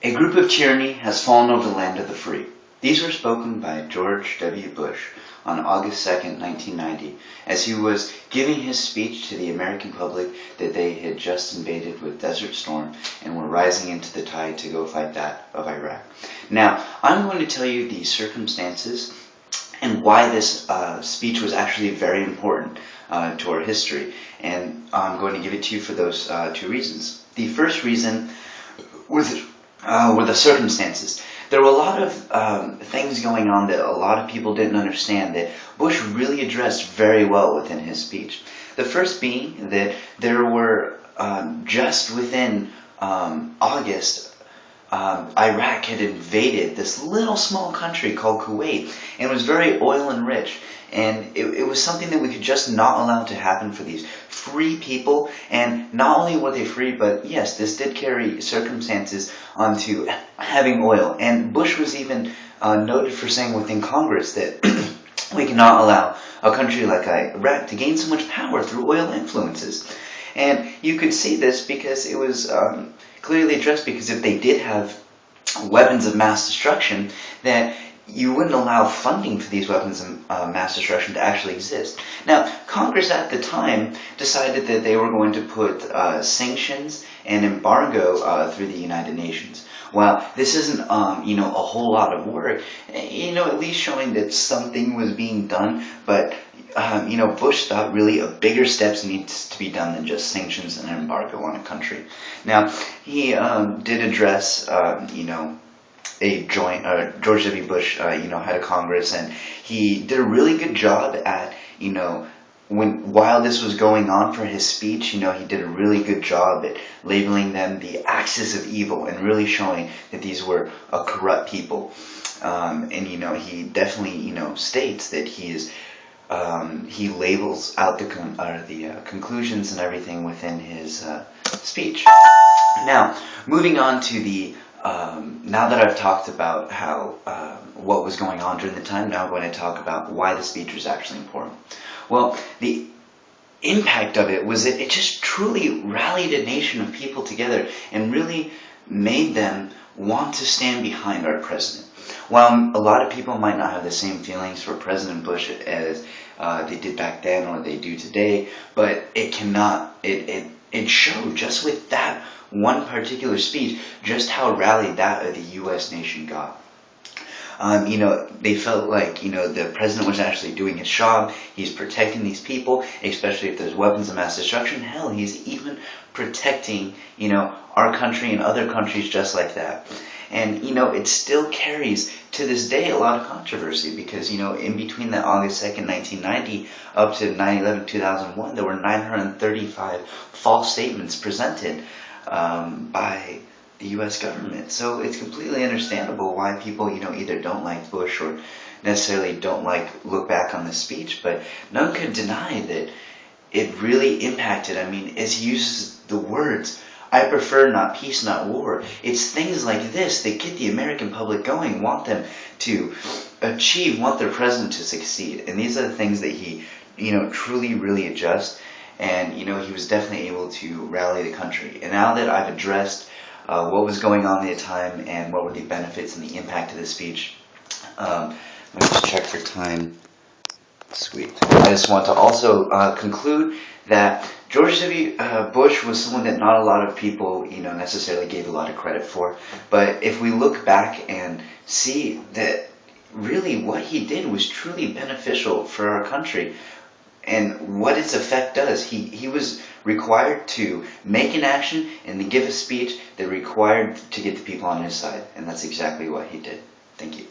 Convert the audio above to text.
A group of tyranny has fallen over the land of the free. These were spoken by George W. Bush on August 2nd, 1990, as he was giving his speech to the American public that they had just invaded with Desert Storm and were rising into the tide to go fight that of Iraq. Now, I'm going to tell you the circumstances and why this speech was actually very important to our history, and I'm going to give it to you for those two reasons. The first reason were the circumstances. There were a lot of things going on that a lot of people didn't understand that Bush really addressed very well within his speech. The first being that there were just within August, Iraq had invaded this little small country called Kuwait and was very oil and rich. And it was something that we could just not allow to happen for these free people. And not only were they free, but yes, this did carry circumstances onto having oil. And Bush was even noted for saying within Congress that we cannot allow a country like Iraq to gain so much power through oil influences. And you could see this because it was clearly addressed, because if they did have weapons of mass destruction, that you wouldn't allow funding for these weapons of mass destruction to actually exist. Now, Congress at the time decided that they were going to put sanctions and embargo through the United Nations. While this isn't, a whole lot of work, at least showing that something was being done, but Bush thought really a bigger steps needs to be done than just sanctions and embargo on a country. Now, he did address, a joint, George W. Bush, had a Congress, and he did a really good job at, while this was going on for his speech, he did a really good job at labeling them the axis of evil and really showing that these were a corrupt people. And he definitely, states that he labels out the conclusions and everything within his speech. Now, moving on to the now that I've talked about how what was going on during the time, now I'm going to talk about why the speech was actually important. Well, the impact of it was that it just truly rallied a nation of people together and really made them want to stand behind our president. While a lot of people might not have the same feelings for President Bush as they did back then or they do today, but it showed just with that one particular speech just how rallied that of the U.S. nation got. They felt like, the president was actually doing his job. He's protecting these people, especially if there's weapons of mass destruction. Hell, he's even protecting, our country and other countries just like that. And, it still carries to this day a lot of controversy because, in between the August 2nd, 1990 up to 9/11/2001, there were 935 false statements presented by the U.S. government. So it's completely understandable why people, either don't like Bush or necessarily don't look back on the speech, but none could deny that it really impacted. I mean, as he uses the words, "I prefer not peace, not war." It's things like this that get the American public going, want them to achieve, want their president to succeed. And these are the things that he, truly really adjusts. And, he was definitely able to rally the country. And now that I've addressed what was going on at the time and what were the benefits and the impact of the speech, let me just check for time. Sweet. I just want to also conclude that George W. Bush was someone that not a lot of people, necessarily gave a lot of credit for. But if we look back and see that really what he did was truly beneficial for our country, and what its effect does. He was required to make an action and to give a speech that required to get the people on his side. And that's exactly what he did. Thank you.